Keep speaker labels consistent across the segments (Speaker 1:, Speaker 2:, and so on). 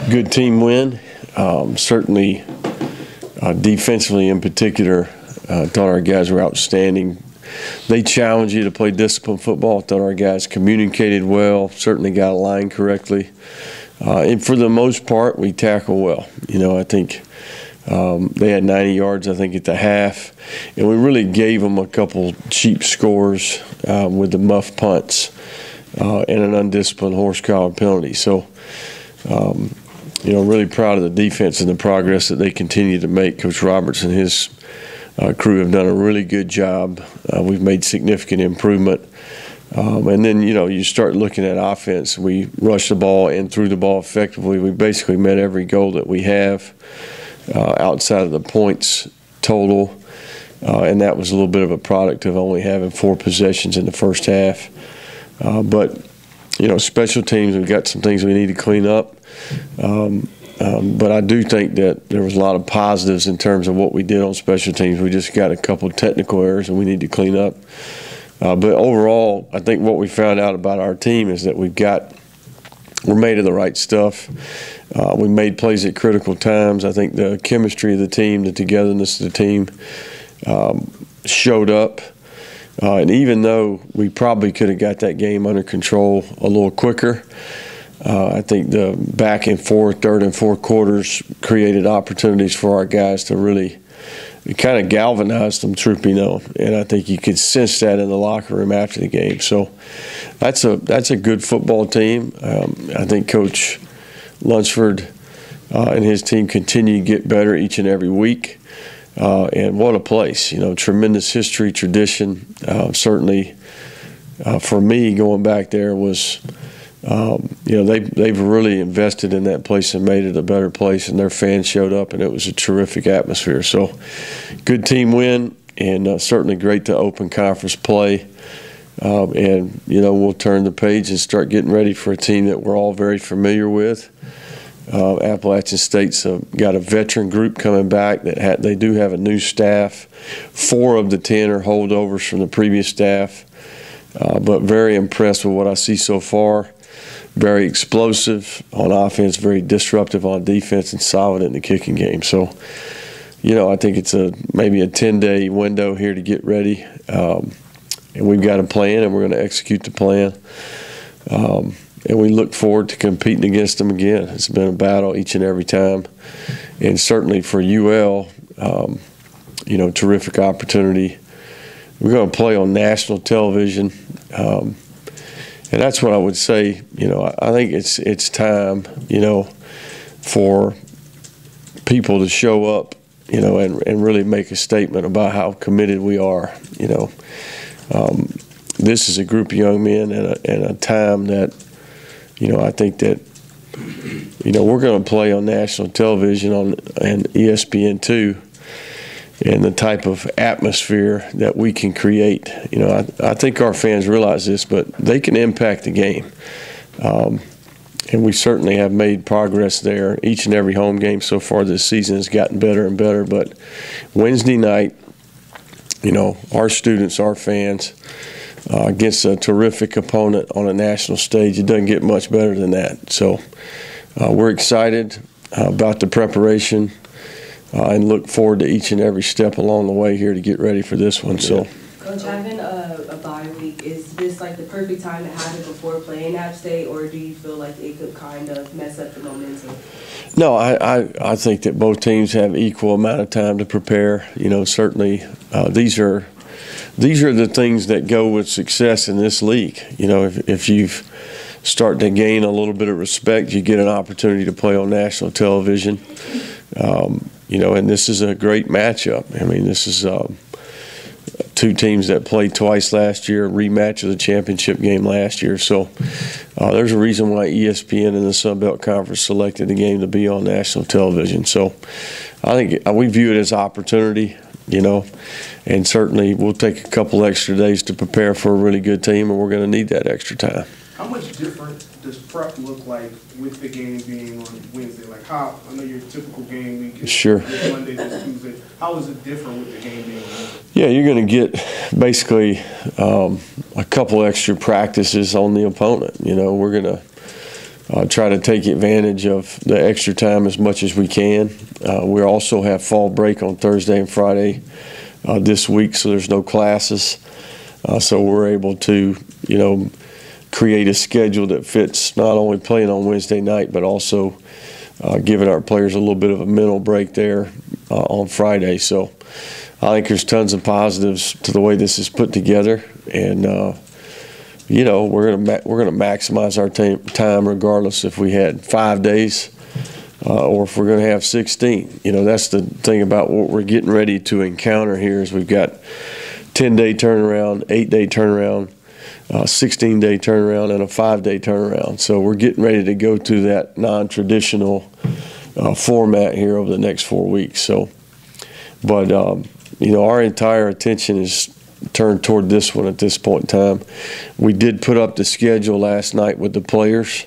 Speaker 1: Good team win. Certainly, defensively in particular, thought our guys were outstanding. They challenged you to play disciplined football. Thought our guys communicated well, certainly got aligned correctly. And for the most part, we tackled well. I think they had 90 yards, I think, at the half. And we really gave them a couple cheap scores with the muff punts and an undisciplined horse collar penalty. So, really proud of the defense and the progress that they continue to make. Coach Roberts and his crew have done a really good job. We've made significant improvement. And then, you start looking at offense. We rushed the ball and threw the ball effectively. We basically met every goal that we have outside of the points total. And that was a little bit of a product of only having 4 possessions in the first half. But special teams, we've got some things we need to clean up. But I do think that there was a lot of positives in terms of what we did on special teams. We just got a couple of technical errors and we need to clean up. But overall, I think what we found out about our team is that we're made of the right stuff. We made plays at critical times. I think the chemistry of the team, the togetherness of the team showed up. And even though we probably could have got that game under control a little quicker, I think the back and forth, third and fourth quarters created opportunities for our guys to really kind of galvanize them trooping on. And I think you could sense that in the locker room after the game. So that's a good football team. I think Coach Lunsford and his team continue to get better each and every week. And what a place, tremendous history, tradition. Certainly for me, going back there was, they've really invested in that place and made it a better place, and their fans showed up, and it was a terrific atmosphere. So good team win, and certainly great to open conference play. And, we'll turn the page and start getting ready for a team that we're all very familiar with. Appalachian State's got a veteran group coming back. They do have a new staff. 4 of the 10 are holdovers from the previous staff. But very impressed with what I see so far. Very explosive on offense, very disruptive on defense, and solid in the kicking game. So, I think it's maybe a 10-day window here to get ready. And we've got a plan, and we're going to execute the plan. And we look forward to competing against them again. It's been a battle each and every time. And certainly for UL, terrific opportunity. We're going to play on national television. And that's what I would say. I think it's time, for people to show up, and really make a statement about how committed we are. This is a group of young men and a time that, I think that, we're going to play on national television and ESPN2, and the type of atmosphere that we can create. I think our fans realize this, but they can impact the game. And we certainly have made progress there. Each and every home game so far this season has gotten better and better. But Wednesday night, our students, our fans, against a terrific opponent on a national stage, it doesn't get much better than that. So we're excited about the preparation and look forward to each and every step along the way here to get ready for this one. So,
Speaker 2: Coach, having a bye week, is this like the perfect time to have it before playing App State, or do you feel like it could kind of mess up the momentum?
Speaker 1: No, I think that both teams have equal amount of time to prepare. Certainly these are the things that go with success in this league. If you've starting to gain a little bit of respect, you get an opportunity to play on national television. And this is a great matchup. I mean, this is 2 teams that played twice last year, a rematch of the championship game last year. So there's a reason why ESPN and the Sun Belt Conference selected the game to be on national television. So I think we view it as opportunity, and certainly we'll take a couple extra days to prepare for a really good team, and we're going to need that extra time.
Speaker 3: How much different does prep look like with the game being on Wednesday? Like I know your typical game week is
Speaker 1: sure.
Speaker 3: Monday to Tuesday. How is it different with the game being on Wednesday?
Speaker 1: Yeah, you're going to get basically a couple extra practices on the opponent. We're going to try to take advantage of the extra time as much as we can. We also have fall break on Thursday and Friday this week, so there's no classes. So we're able to, create a schedule that fits not only playing on Wednesday night, but also giving our players a little bit of a mental break there on Friday. So I think there's tons of positives to the way this is put together, and we're gonna maximize our time regardless if we had 5 days or if we're gonna have 16. That's the thing about what we're getting ready to encounter here is we've got 10-day turnaround, 8-day turnaround, 16-day turnaround, and a 5-day turnaround. So we're getting ready to go to that non-traditional format here over the next 4 weeks. So, but our entire attention is turned toward this one at this point in time. We did put up the schedule last night with the players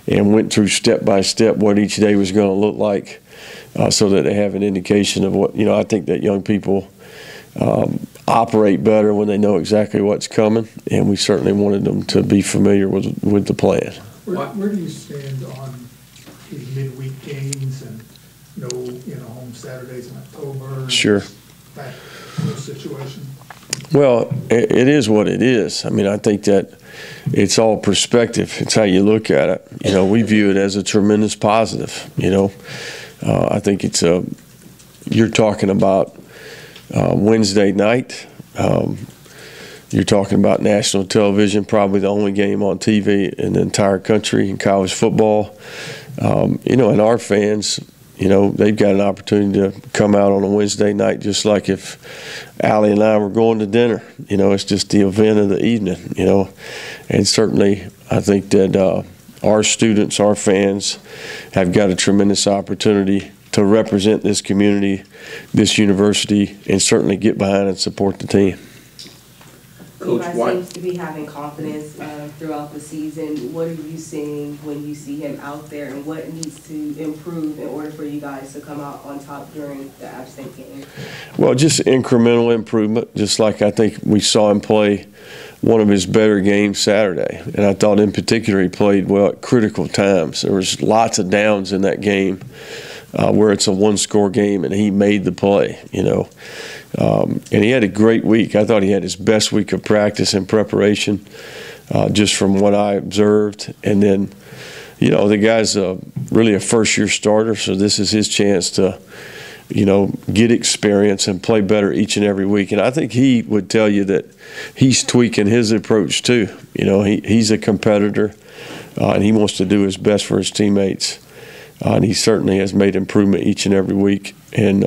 Speaker 1: and went through step by step what each day was going to look like, so that they have an indication of what, I think that young people operate better when they know exactly what's coming, and we certainly wanted them to be familiar with the plan.
Speaker 4: Where do you stand on these midweek games and no home Saturdays in October?
Speaker 1: Sure.
Speaker 4: That whole situation?
Speaker 1: Well, it is what it is. I mean, I think that it's all perspective. It's how you look at it. We view it as a tremendous positive. I think it's you're talking about Wednesday night. You're talking about national television, probably the only game on TV in the entire country in college football. And our fans, they've got an opportunity to come out on a Wednesday night just like if Allie and I were going to dinner. It's just the event of the evening, And certainly I think that our students, our fans, have got a tremendous opportunity to represent this community, this university, and certainly get behind and support the team.
Speaker 2: Levi seems to be having confidence throughout the season. What are you seeing when you see him out there, and what needs to improve in order for you guys to come out on top during the App State game? Well,
Speaker 1: just incremental improvement, just like I think we saw him play one of his better games Saturday. And I thought in particular he played well at critical times. There was lots of downs in that game where it's a one-score game, and he made the play, And he had a great week. I thought he had his best week of practice and preparation, just from what I observed. And then, the guy's really a first-year starter, so this is his chance to, get experience and play better each and every week. And I think he would tell you that he's tweaking his approach too. He's a competitor, and he wants to do his best for his teammates. And he certainly has made improvement each and every week. And,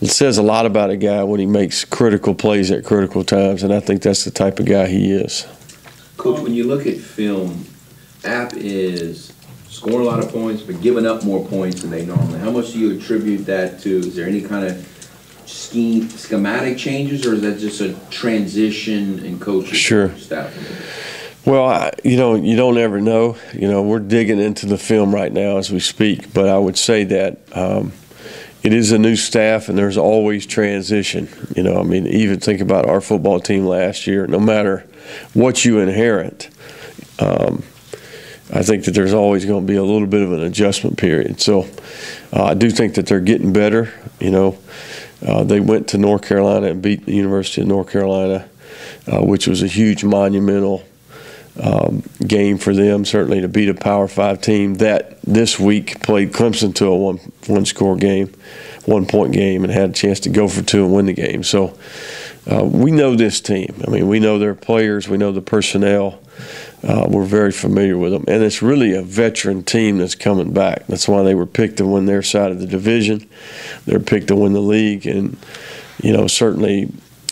Speaker 1: it says a lot about a guy when he makes critical plays at critical times, and I think that's the type of guy he is.
Speaker 5: Coach, when you look at film, App is scoring a lot of points but giving up more points than they normally. How much do you attribute that to? Is there any kind of schematic changes, or is that just a transition in coaching staff?
Speaker 1: Well, you don't ever know. We're digging into the film right now as we speak, but I would say that it is a new staff, and there's always transition. Even think about our football team last year. No matter what you inherit, I think that there's always going to be a little bit of an adjustment period. So I do think that they're getting better. They went to North Carolina and beat the University of North Carolina, which was a huge monumental game for them, certainly to beat a Power 5 team that this week played Clemson to a one-score game, 1-point game, and had a chance to go for 2 and win the game. So we know this team. We know their players. We know the personnel. We're very familiar with them. And it's really a veteran team that's coming back. That's why they were picked to win their side of the division. They're picked to win the league, and, certainly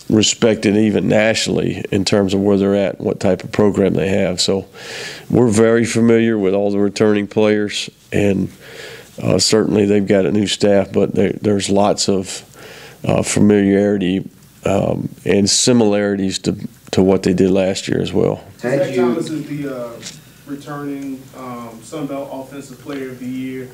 Speaker 1: respected even nationally in terms of where they're at and what type of program they have. So we're very familiar with all the returning players, and certainly they've got a new staff, but there's lots of familiarity and similarities to what they did last year as well.
Speaker 3: Zach Thomas is the returning Sun Belt Offensive Player of the Year.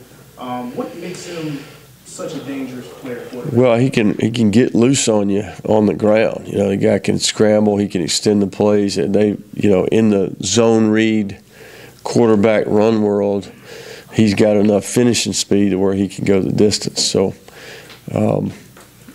Speaker 3: What makes him such a dangerous player for them?
Speaker 1: Well, he can get loose on you on the ground. The guy can scramble. He can extend the plays. And they, in the zone read, quarterback run world, he's got enough finishing speed to where he can go the distance. So,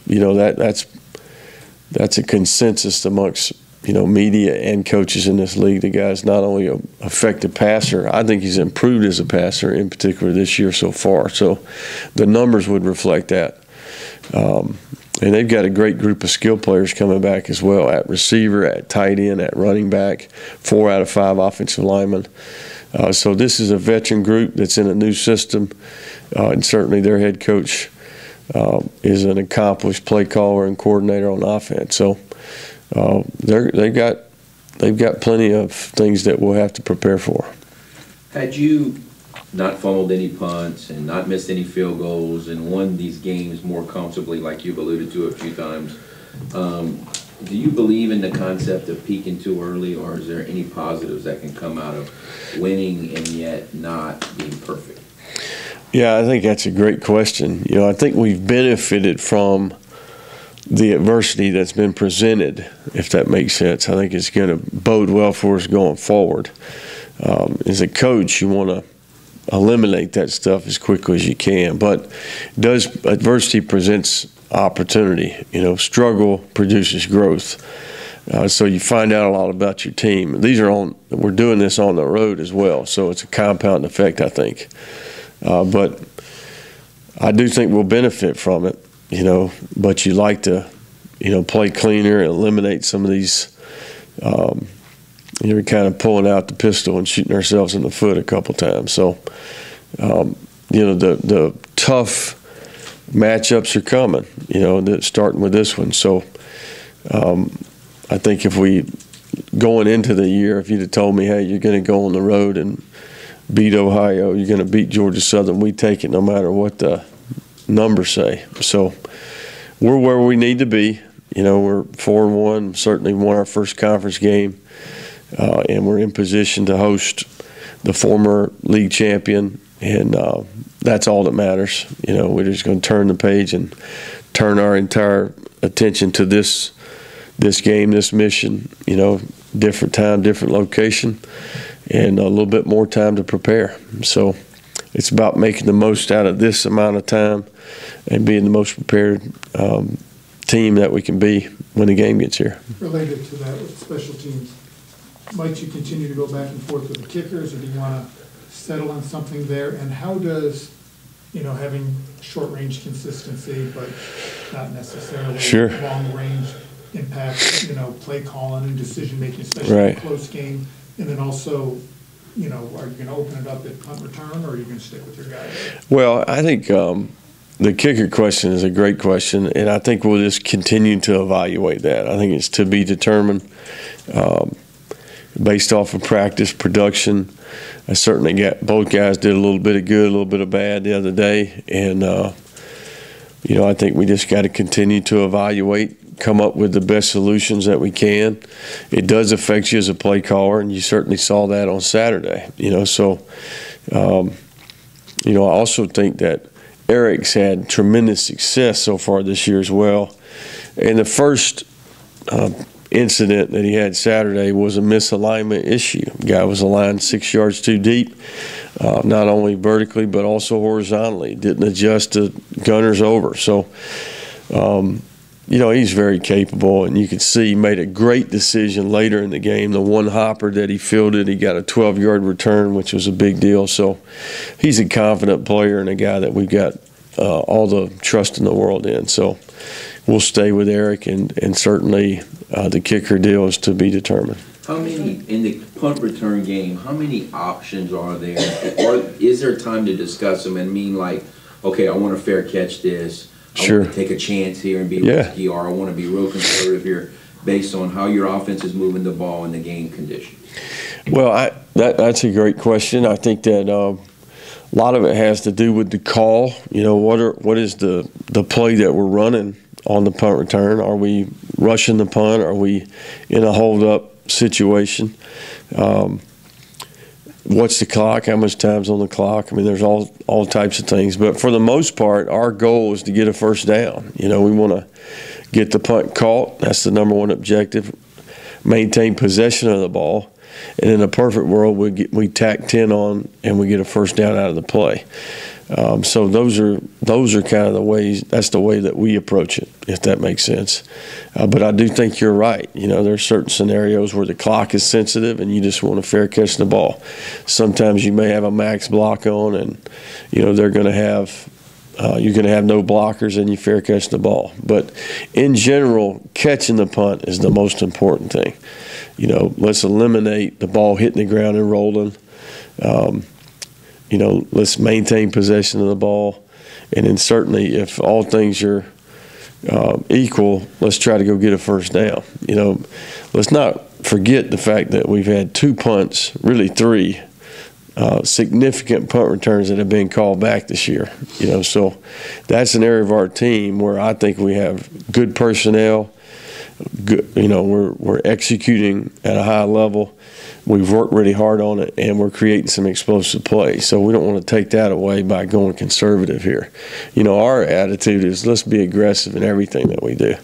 Speaker 1: you know, that's a consensus amongst, you know, media and coaches in this league. The guy's not only an effective passer, I think he's improved as a passer, in particular this year so far. So the numbers would reflect that. And they've got a great group of skill players coming back as well, at receiver, at tight end, at running back, 4 out of 5 offensive linemen. So this is a veteran group that's in a new system, and certainly their head coach is an accomplished play caller and coordinator on offense. So they've got plenty of things that we'll have to prepare for.
Speaker 5: Had you not fumbled any punts and not missed any field goals and won these games more comfortably, like you've alluded to a few times, do you believe in the concept of peaking too early, or is there any positives that can come out of winning and yet not being perfect?
Speaker 1: Yeah, I think that's a great question. You know, I think we've benefited from the adversity that's been presented, if that makes sense. I think it's going to bode well for us going forward. As a coach, you want to eliminate that stuff as quickly as you can, but adversity presents opportunity. You know, struggle produces growth. So you find out a lot about your team. We're doing this on the road as well, so it's a compound effect, I think. But I do think we'll benefit from it, you know, but you like to, you know, play cleaner and eliminate some of these, we're kind of pulling out the pistol and shooting ourselves in the foot a couple times. So, you know, the tough matchups are coming, you know, starting with this one. So I think if going into the year, if you'd have told me, hey, you're going to go on the road and beat Ohio, you're going to beat Georgia Southern, we take it no matter what the numbers say. So we're where we need to be. You know, we're 4-1, certainly won our first conference game, and we're in position to host the former league champion, and that's all that matters. You know, we're just going to turn the page and turn our entire attention to this game, this mission, you know, different time, different location, and a little bit more time to prepare. So it's about making the most out of this amount of time and being the most prepared team that we can be when the game gets here.
Speaker 4: Related to that, with special teams, might you continue to go back and forth with the kickers, or do you want to settle on something there? And how does, you know, having short-range consistency but not necessarily long-range impact, you know, play calling and decision-making, especially in a close game? And then also, you know, are you going to open it up at punt return, or are you going to stick with your guys? Well,
Speaker 1: I think the kicker question is a great question, and I think we'll just continue to evaluate that. I think it's to be determined based off of practice, production. I certainly both guys did a little bit of good, a little bit of bad the other day, and you know, I think we just got to continue to evaluate, come up with the best solutions that we can. It does affect you as a play caller, and you certainly saw that on Saturday. You know, so you know, I also think that Eric's had tremendous success so far this year as well. And the first incident that he had Saturday was a misalignment issue. The guy was aligned 6 yards too deep, not only vertically but also horizontally. Didn't adjust to gunner's over. So, you know, he's very capable, and you can see he made a great decision later in the game. The one hopper that he fielded, he got a 12-yard return, which was a big deal. So he's a confident player and a guy that we've got all the trust in the world in. So we'll stay with Eric, and certainly the kicker deal is to be determined.
Speaker 5: How many, in the punt return game, how many options are there? Or is there time to discuss them and mean like, okay, I want to fair catch this. I want to take a chance here and be risky, or I want to be real conservative here based on how your offense is moving the ball in the game condition?
Speaker 1: Well, that's a great question. I think that a lot of it has to do with the call. You know, what is the play that we're running on the punt return? Are we rushing the punt? Are we in a hold-up situation? What's the clock? How much time's on the clock? I mean, there's all types of things. But for the most part, our goal is to get a first down. You know, we want to get the punt caught. That's the number one objective. Maintain possession of the ball. And in a perfect world, we tack 10 on and we get a first down out of the play. So those are kind of the ways. That's the way that we approach it, if that makes sense. But I do think you're right. You know, there's certain scenarios where the clock is sensitive and you just want a fair catch the ball. Sometimes you may have a max block on, and you know they're going to have. You're going to have no blockers and you fair catch the ball. But in general, catching the punt is the most important thing. You know, let's eliminate the ball hitting the ground and rolling. You know, let's maintain possession of the ball. And then certainly if all things are equal, let's try to go get a first down. You know, let's not forget the fact that we've had 2 punts, really 3, significant punt returns that have been called back this year. You know, so that's an area of our team where I think we have good personnel. Good, you know, we're executing at a high level. We've worked really hard on it, and we're creating some explosive plays. So we don't want to take that away by going conservative here. You know, our attitude is let's be aggressive in everything that we do,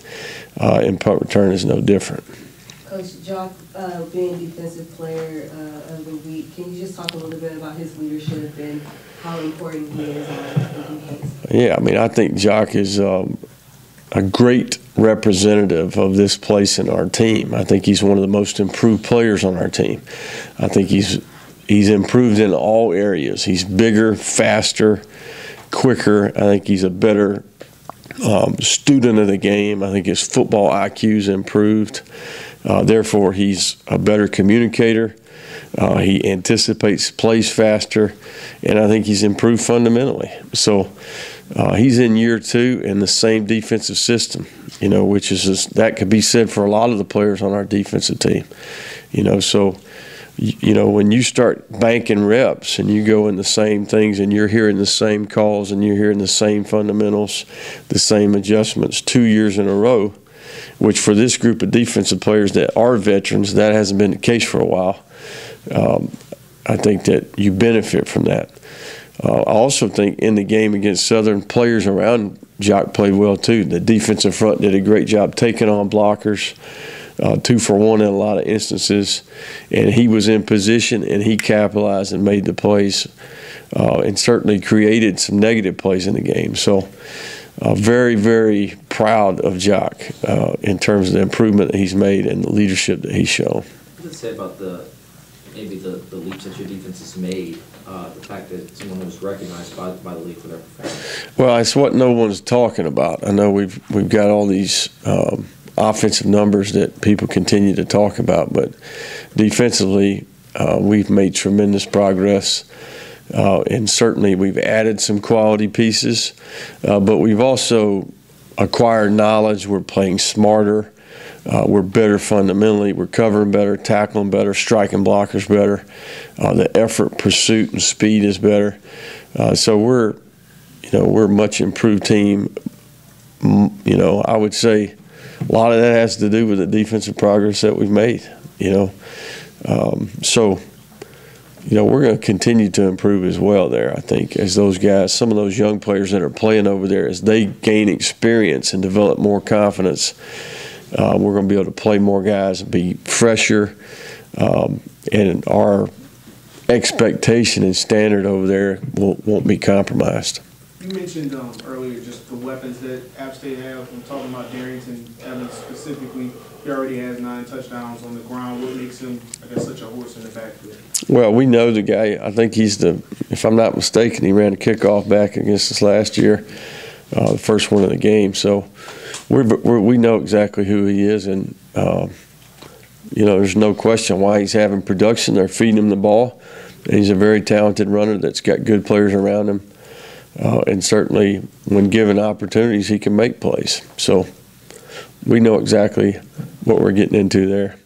Speaker 1: and punt return is no different.
Speaker 2: Coach Jock, being Defensive Player of the Week, can you just talk a little bit about his leadership and how important he is on defense? Yeah,
Speaker 1: I mean, I think Jock is a great representative of this place in our team. I think he's one of the most improved players on our team. I think he's improved in all areas. He's bigger, faster, quicker. I think he's a better student of the game. I think his football IQ's improved. Therefore, he's a better communicator. He anticipates plays faster, and I think he's improved fundamentally. So he's in year 2 in the same defensive system, you know, which is that could be said for a lot of the players on our defensive team. You know, so you know, when you start banking reps and you go in the same things and you're hearing the same calls and you're hearing the same fundamentals, the same adjustments 2 years in a row, which for this group of defensive players that are veterans, that hasn't been the case for a while. I think that you benefit from that. I also think in the game against Southern, players around Jock played well too. The defensive front did a great job taking on blockers, 2 for 1 in a lot of instances, and he was in position and he capitalized and made the plays, and certainly created some negative plays in the game. So very, very proud of Jock in terms of the improvement that he's made and the leadership that he's shown.
Speaker 6: What does it say about maybe the leaps that your defense has made, the fact that someone was recognized by the league for their performance?
Speaker 1: Well, it's what no one's talking about. I know we've got all these offensive numbers that people continue to talk about, but defensively we've made tremendous progress. And certainly we've added some quality pieces, but we've also acquired knowledge. We're playing smarter. We're better fundamentally. We're covering better, tackling better, striking blockers better. The effort, pursuit, and speed is better. So we're a much improved team. You know, I would say a lot of that has to do with the defensive progress that we've made. You know, so. You know, we're going to continue to improve as well there, I think, as those guys, some of those young players that are playing over there, as they gain experience and develop more confidence, we're going to be able to play more guys and be fresher. And our expectation and standard over there won't be compromised.
Speaker 3: You mentioned earlier just the weapons that App State have. I'm talking about Darrington Evans specifically. He already has 9 touchdowns on the ground. What makes him, I guess, such a horse in the backfield? Well,
Speaker 1: we know the guy. I think he's if I'm not mistaken, he ran a kickoff back against us last year, the first one of the game. So we know exactly who he is, and you know, there's no question why he's having production. They're feeding him the ball, and he's a very talented runner that's got good players around him. And certainly, when given opportunities, he can make plays. So we know exactly what we're getting into there.